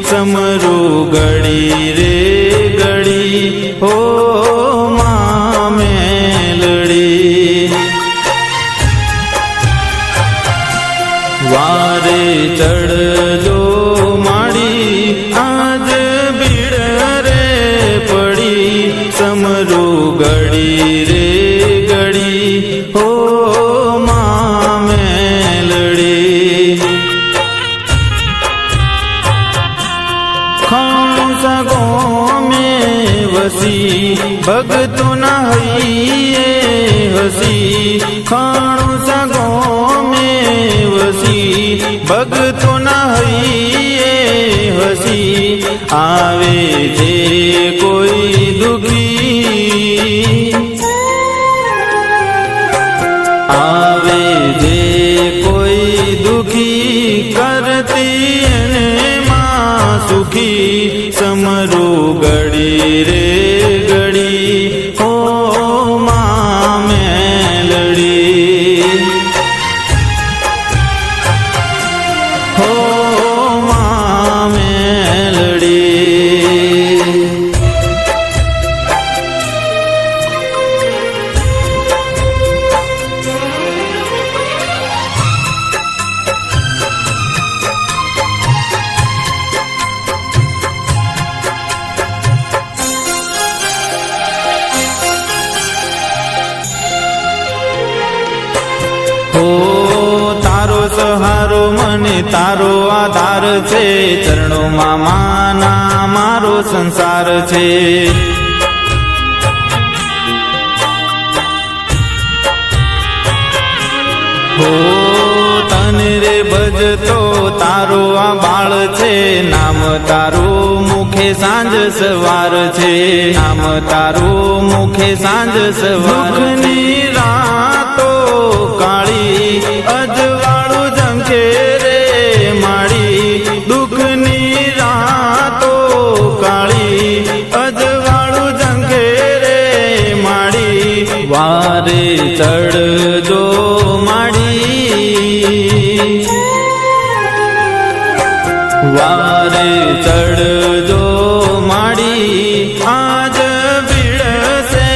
समरू गड़ी रे गड़ी हो मां मेलड़ी वारे चढ़जो माड़ी आज भीड़ रे पड़ी समरू गड़ी रे गड़ी हो मां मेलड़ी सगो में वसी भगतो न हइये हसी खाणु सगो में वसी भगतो न हइये हसी आवे जे कोई दुखी आवे जे कोई दुखी करती सुखी समरू गड़ी रे गड़ी हो मां मेलड़ी हो मां मेलड़ी तारो सहारो मने तारो आधार छे चरणों माना मारो संसार छे हो तने रे भजतो तारो आ बाळ छे नाम तारो मुखे सांज सवार छे नाम तारो मुखे सांज सवार दुखनी रातो काळी अजवाळू जंखे रे माड़ी दुखनी रातो काळी अजवाळू जंखे रे माड़ी वारे चढ़जो माड़ी वारे चढ़जो माड़ी आज भीड़ से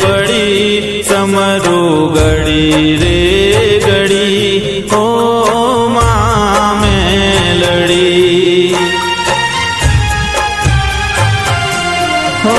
पड़ी समरू गड़ी रे गड़ी हो मां मेलड़ी हो